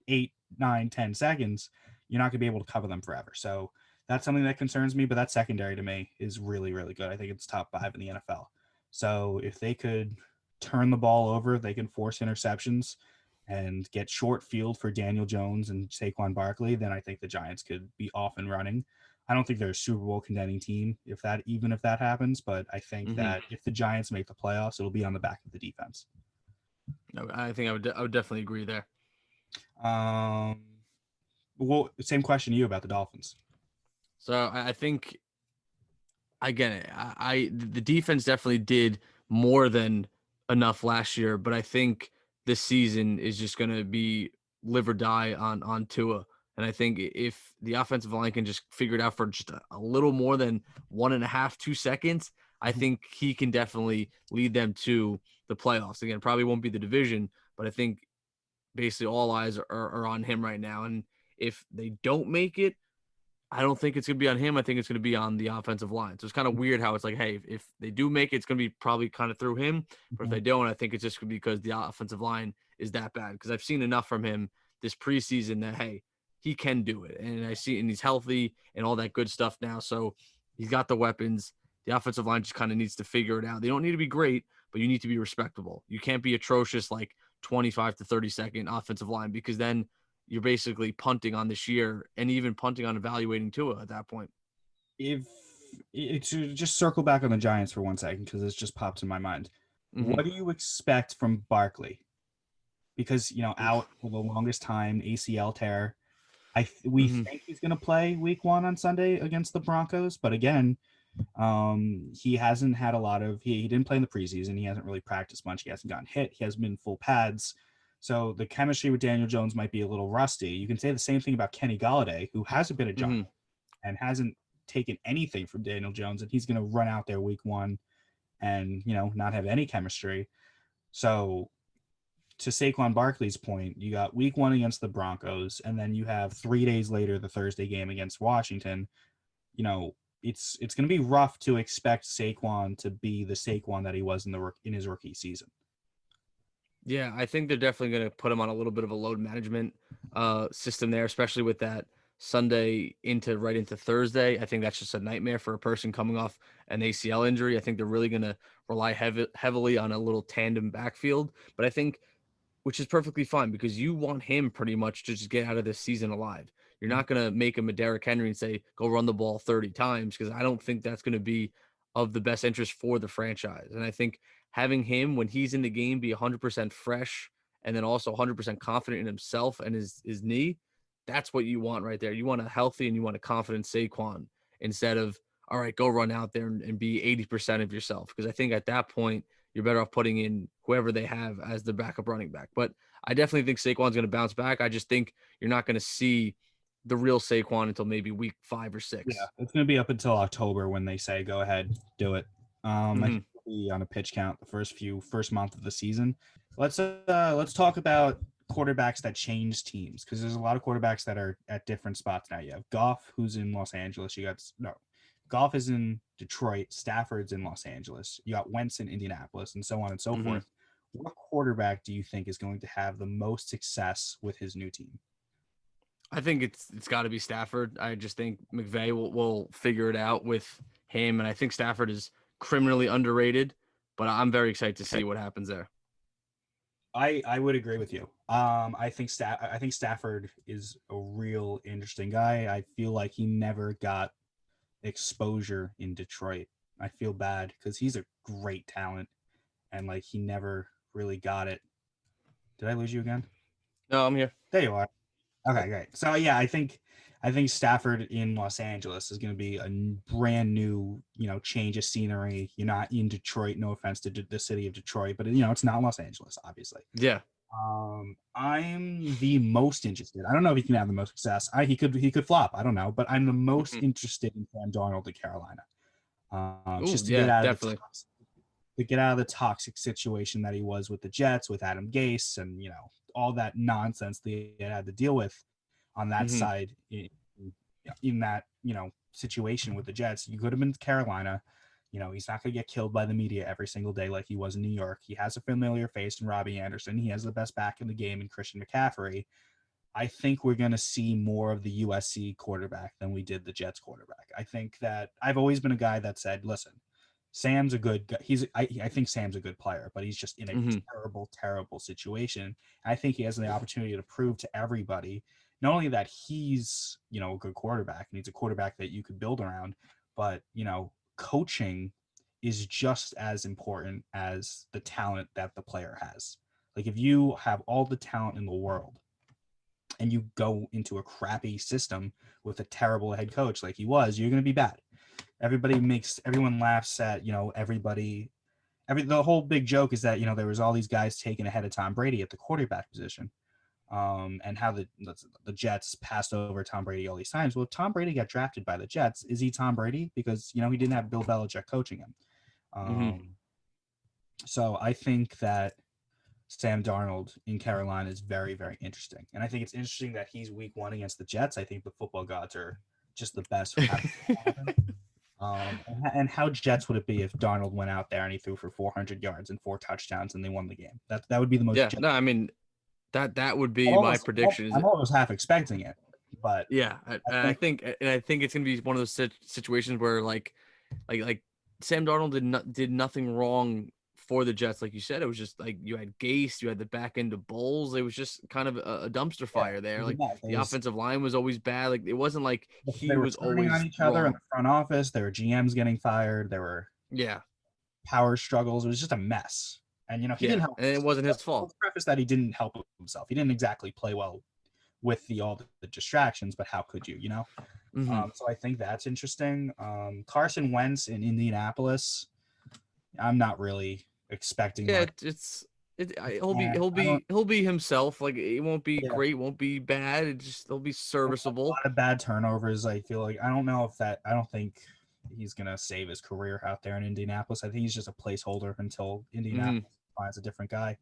8, 9, 10 seconds, you're not going to be able to cover them forever. So that's something that concerns me. But that secondary to me is really, really good. I think it's top 5 in the NFL. So if they could turn the ball over, they can force interceptions and get short field for Daniel Jones and Saquon Barkley, then I think the Giants could be off and running. I don't think they're a Super Bowl contending team if that happens, but I think that if the Giants make the playoffs, it'll be on the back of the defense. I think I would definitely agree there. Well, same question to you about the Dolphins. So I think I get it. The defense definitely did more than enough last year, but I think this season is just going to be live or die on Tua. And I think if the offensive line can just figure it out for just a little more than 1.5, 2 seconds, I think he can definitely lead them to the playoffs. Again, probably won't be the division, but I think basically all eyes are on him right now. And if they don't make it, I don't think it's going to be on him. I think it's going to be on the offensive line. So it's kind of weird how it's like, hey, if they do make it, it's going to be probably kind of through him. But if they don't, I think it's just because the offensive line is that bad. Because I've seen enough from him this preseason that, hey, he can do it. And I see, and he's healthy and all that good stuff now. So he's got the weapons. The offensive line just kind of needs to figure it out. They don't need to be great, but you need to be respectable. You can't be atrocious like 25 to 30-second offensive line because then you're basically punting on this year and even punting on evaluating Tua at that point. If it's just circle back on the Giants for 1 second because it's just popped in my mind. What do you expect from Barkley? Because out for the longest time, ACL tear. We think he's going to play Week 1 on Sunday against the Broncos, but again, he hasn't had a lot of. He didn't play in the preseason. He hasn't really practiced much. He hasn't gotten hit. He hasn't been full pads. So the chemistry with Daniel Jones might be a little rusty. You can say the same thing about Kenny Galladay, who hasn't been a Hmm. giant and hasn't taken anything from Daniel Jones, and he's going to run out there week one and not have any chemistry. So to Saquon Barkley's point, you got week one against the Broncos, and then you have 3 days later the Thursday game against Washington. It's going to be rough to expect Saquon to be the Saquon that he was in his rookie season. Yeah, I think they're definitely going to put him on a little bit of a load management system there, especially with that Sunday right into Thursday. I think that's just a nightmare for a person coming off an ACL injury. I think they're really going to rely heavily on a little tandem backfield. But I think which is perfectly fine because you want him pretty much to just get out of this season alive. You're not going to make him a Derrick Henry and say, go run the ball 30 times because I don't think that's going to be of the best interest for the franchise. And I think having him when he's in the game be 100% fresh and then also 100% confident in himself and his knee, that's what you want right there. You want a healthy and you want a confident Saquon instead of, all right, go run out there and be 80% of yourself. Because I think at that point, you're better off putting in whoever they have as the backup running back. But I definitely think Saquon's going to bounce back. I just think you're not going to see the real Saquon until maybe week 5 or Yeah, 6. it's going to be up until October when they say go ahead, do it. I Mm-hmm. think it'll be on a pitch count the first month of the season. Let's talk about quarterbacks that change teams because there's a lot of quarterbacks that are at different spots now. You have Goff, who's in Los Angeles. Goff is in Detroit. Stafford's in Los Angeles. You got Wentz in Indianapolis, and so on and so Mm-hmm. forth. What quarterback do you think is going to have the most success with his new team? I think it's got to be Stafford. I just think McVay will figure it out with him, and I think Stafford is criminally underrated. But I'm very excited to see what happens there. I would agree with you. I think Stafford is a real interesting guy. I feel like he never got exposure in Detroit. I feel bad because he's a great talent and like he never really got it. Did I lose you again? No, I'm here. There you are. Okay, great. So yeah, I think Stafford in Los Angeles is going to be a brand new, change of scenery. You're not in Detroit. No offense to the city of Detroit, but it's not Los Angeles, obviously. Yeah. I'm the most interested. I don't know if he can have the most success. He could flop. I don't know, but I'm the most Mm-hmm. interested in Sam Darnold to Carolina. Oh Just to get yeah, out of definitely. the toxic situation that he was with the Jets, with Adam Gase, and all that nonsense that he had to deal with on that Mm-hmm. side in that situation with the Jets. You could have been Carolina. He's not going to get killed by the media every single day like he was in New York. He has a familiar face in Robbie Anderson. He has the best back in the game in Christian McCaffrey. I think we're going to see more of the USC quarterback than we did the Jets quarterback. I think that I've always been a guy that said, listen, Sam's a good guy. I think Sam's a good player, but he's just in a Mm-hmm. terrible, terrible situation. I think he has the opportunity to prove to everybody not only that he's, a good quarterback and he's a quarterback that you could build around, but, coaching is just as important as the talent that the player has. Like if you have all the talent in the world and you go into a crappy system with a terrible head coach like he was, you're going to be bad. Everyone laughs at, the whole big joke is that, there was all these guys taken ahead of Tom Brady at the quarterback position. And how the Jets passed over Tom Brady all these times. Well, if Tom Brady got drafted by the Jets, is he Tom Brady? Because, he didn't have Bill Belichick coaching him. Mm-hmm. So I think that Sam Darnold in Carolina is very, very interesting. And I think it's interesting that he's week one against the Jets. I think the football gods are just the best for having him. And how Jets would it be if Darnold went out there and he threw for 400 yards and 4 touchdowns and they won the game? That would be the most Yeah. Jets. No, I mean that would be my prediction. Is I'm almost half expecting it, but yeah, I I think think it's gonna be one of those situations where like Sam Darnold did nothing wrong for the Jets, like you said. It was just like you had Gase, you had the back end of Bowles. It was just kind of a dumpster yeah, fire there. it was a Like mess. the offensive line was always bad. Like it wasn't like They he were was turning on always each other in wrong. the front office. There were GMs getting fired. There were Yeah, power struggles. It was just a mess. And he yeah, didn't help and it himself. wasn't his fault. Let's preface that he didn't help himself. He didn't exactly play well with all the distractions, but how could you? Hmm. So I think that's interesting. Carson Wentz in Indianapolis. I'm not really expecting Yeah, much. He'll be I don't. he'll be himself. Like it won't be Yeah, great, won't be bad. It just he'll be a serviceable. lot of bad turnovers. I feel like I don't know if that. I don't think he's gonna save his career out there in Indianapolis. I think he's just a placeholder until Hmm. Indianapolis finds a different guy.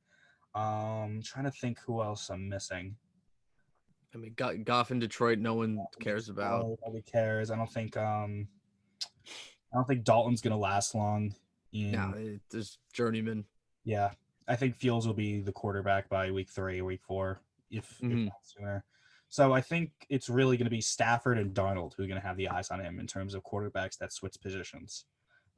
Trying to think who else I'm missing. I mean, Goff in Detroit, no one cares about. Nobody cares. I don't think Dalton's gonna last long. No, In there's journeyman. Yeah, I think Fields will be the quarterback by week 3 or week 4, if Hmm. not sooner. So I think it's really going to be Stafford and Darnold who are going to have the eyes on him in terms of quarterbacks that switch positions.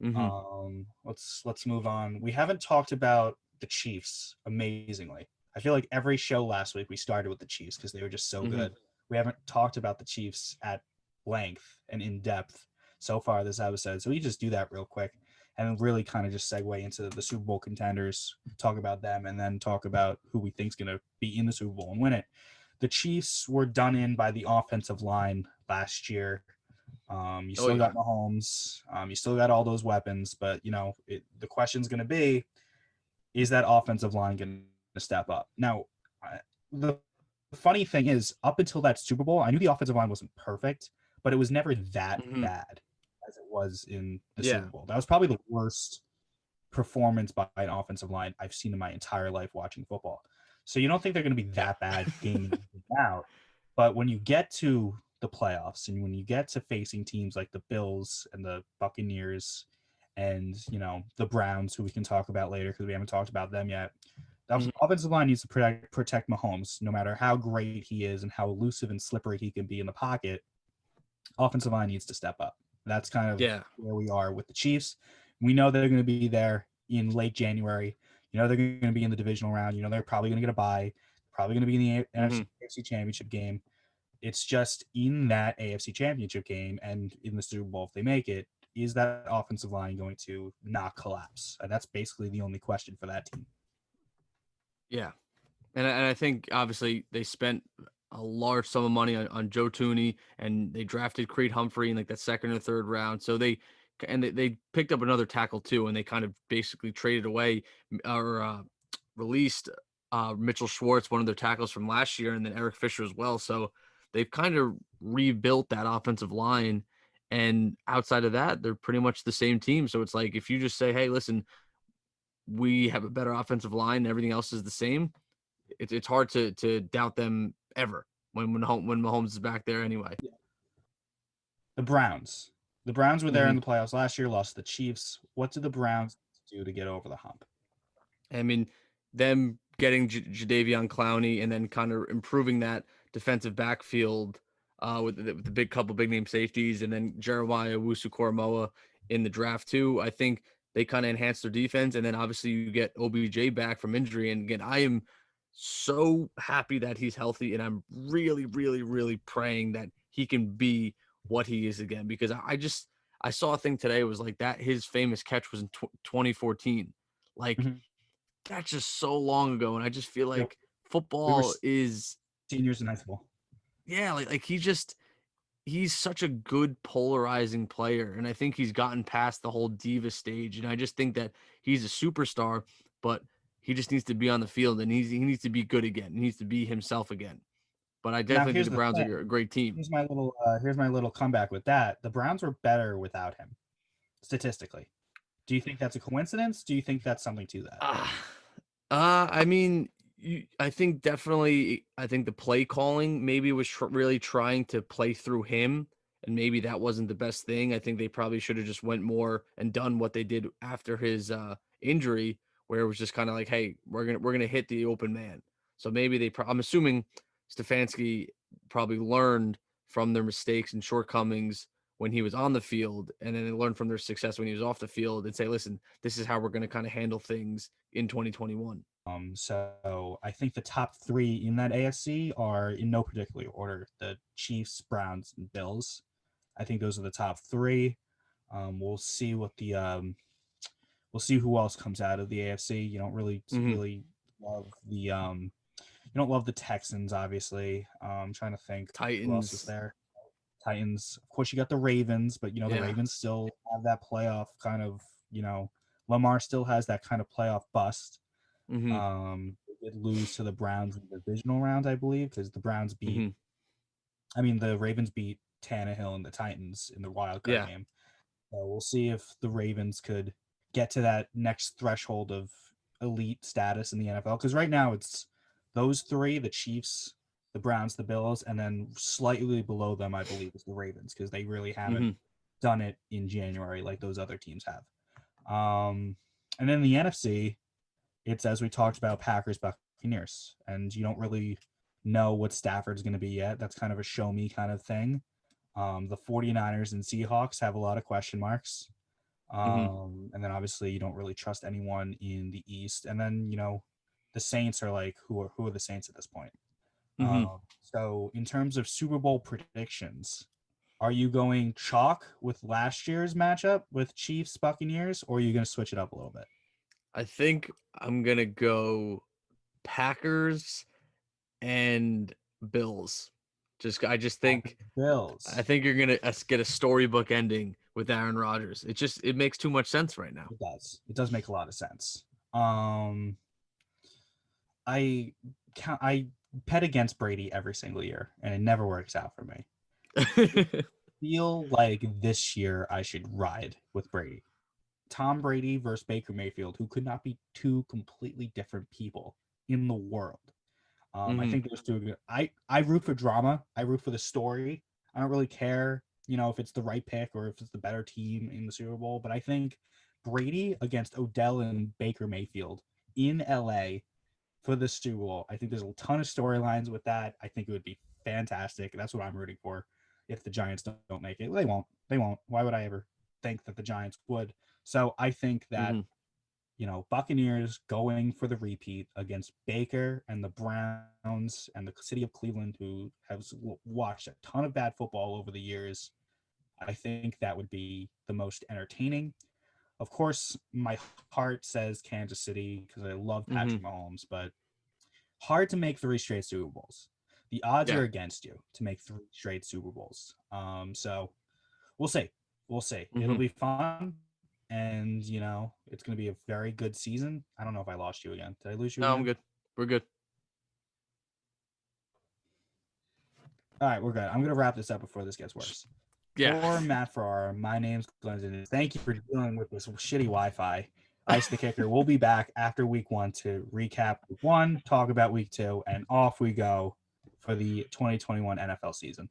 Hmm. Let's move on. We haven't talked about the Chiefs amazingly. I feel like every show last week we started with the Chiefs because they were just so Hmm. good. We haven't talked about the Chiefs at length and in depth so far this episode. So we just do that real quick and really kind of just segue into the Super Bowl contenders, talk about them, and then talk about who we think is going to be in the Super Bowl and win it. The Chiefs were done in by the offensive line last year. You Oh still yeah. got Mahomes. You still got all those weapons, but the question's going to be: is that offensive line going to step up? Now, the funny thing is, up until that Super Bowl, I knew the offensive line wasn't perfect, but it was never that Hmm. bad as it was in the Yeah. Super Bowl. That was probably the worst performance by an offensive line I've seen in my entire life watching football. So you don't think they're going to be Yeah. that bad game in, game out, but when you get to the playoffs and when you get to facing teams like the Bills and the Buccaneers and the Browns, who we can talk about later because we haven't talked about them yet, the Hmm. offensive line needs to protect Mahomes, no matter how great he is and how elusive and slippery he can be in the pocket. Offensive line needs to step up. That's kind of Yeah. where we are with the Chiefs. We know they're going to be there in late January. They're going to be in the divisional round. They're probably going to get a bye. Probably going to be in the Hmm. NFC Championship game. It's just in that AFC Championship game and in the Super Bowl, if they make it, is that offensive line going to not collapse? And that's basically the only question for that team. Yeah. And I think obviously they spent a large sum of money on Joe Tooney, and they drafted Creed Humphrey in like that second or third round. So they picked up another tackle too, and they kind of basically traded away or released Mitchell Schwartz, one of their tackles from last year, and then Eric Fisher as well. So they've kind of rebuilt that offensive line. And outside of that, they're pretty much the same team. So it's like if you just say, hey, listen, we have a better offensive line, and everything else is the same, it's hard to doubt them ever when Mahomes is back there anyway. The Browns. The Browns were there in Hmm. the playoffs last year, lost to the Chiefs. What did the Browns do to get over the hump? I mean, them getting Jadeveon Clowney and then kind of improving that defensive backfield with the big couple big name safeties and then Jeremiah Owusu-Koramoah in the draft too. I think they kind of enhanced their defense, and then obviously you get OBJ back from injury. And again, I am so happy that he's healthy, and I'm really, really, really praying that he can be what he is again, because I saw a thing today. It was like that his famous catch was in 2014. Like Mhm. that's just so long ago, and I just feel Yep. like We were football is, seniors in high school. yeah, like he's such a good polarizing player, and I think he's gotten past the whole diva stage, and I just think that he's a superstar, but he just needs to be on the field, and he needs to be good again. He needs to be himself again. But I Now definitely think here's the the Browns thing. are a great team. Here's my little comeback with that. The Browns were better without him, statistically. Do you think that's a coincidence? Do you think that's something to that? Ah, I mean, I think definitely. I think the play calling maybe was really trying to play through him, and maybe that wasn't the best thing. I think they probably should have just went more and done what they did after his injury, where it was just kind of like, hey, we're gonna hit the open man. So maybe I'm assuming Stefanski probably learned from their mistakes and shortcomings when he was on the field, and then they learned from their success when he was off the field, and say, listen, this is how we're going to kind of handle things in 2021. So I think the top three in that AFC are in no particular order: the Chiefs, Browns, and Bills. I think those are the top three. We'll see we'll see who else comes out of the AFC. You don't Hmm. really love you don't love the Texans, obviously. I'm trying to think who else is Titans. there. Titans. Of course, you got the Ravens, but the Yeah. Ravens still have that playoff kind of. Lamar still has that kind of playoff bust. Mm-hmm. They did lose to the Browns in the divisional round, I believe, because Mm-hmm. the Ravens beat Tannehill and the Titans in the wild card Yeah. game. So we'll see if the Ravens could get to that next threshold of elite status in the NFL. Because right now it's those three: the Chiefs, the Browns, the Bills, and then slightly below them, I believe, is the Ravens, because they really haven't Mm-hmm. done it in January like those other teams have. And then the NFC, it's as we talked about, Packers, Buccaneers, and you don't really know what Stafford's going to be yet. That's kind of a show me kind of thing. The 49ers and Seahawks have a lot of question marks. Mm-hmm. And then obviously you don't really trust anyone in the East. And then, the Saints are like, who are the Saints at this point? Mm-hmm. So in terms of Super Bowl predictions, are you going chalk with last year's matchup with Chiefs Buccaneers, or are you going to switch it up a little bit? I think I'm gonna go Packers and Bills. I just think Bills. you're gonna get a storybook ending with Aaron Rodgers. It makes too much sense right now. It does. It does make a lot of sense. Um, I bet against Brady every single year, and it never works out for me. Feel like this year I should ride with Brady. Tom Brady versus Baker Mayfield, who could not be two completely different people in the world. I Mm-hmm. think those two are good. I root for drama. I root for the story. I don't really care, if it's the right pick or if it's the better team in the Super Bowl. But I think Brady against Odell and Baker Mayfield in LA for the Super Bowl. I think there's a ton of storylines with that. I think it would be fantastic. That's what I'm rooting for. If the Giants don't make it, they won't. They won't. Why would I ever think that the Giants would? So I think that Mm-hmm. Buccaneers going for the repeat against Baker and the Browns and the city of Cleveland, who has watched a ton of bad football over the years. I think that would be the most entertaining. Of course, my heart says Kansas City because I love Mm-hmm. Patrick Mahomes, but hard to make three straight Super Bowls. The odds Yeah. are against you to make three straight Super Bowls. So we'll see. We'll see. It'll Mm-hmm. be fun, and it's going to be a very good season. I don't know if I lost you again. Did I lose you No, I'm again? good. We're good. All right, we're good. I'm going to wrap this up before this gets worse. Yeah. For Matt Farrar, my name's Glen, and thank you for dealing with this shitty Wi-Fi. Ice the Kicker. We'll be back after week 1 to recap week 1, talk about week 2, and off we go for the 2021 NFL season.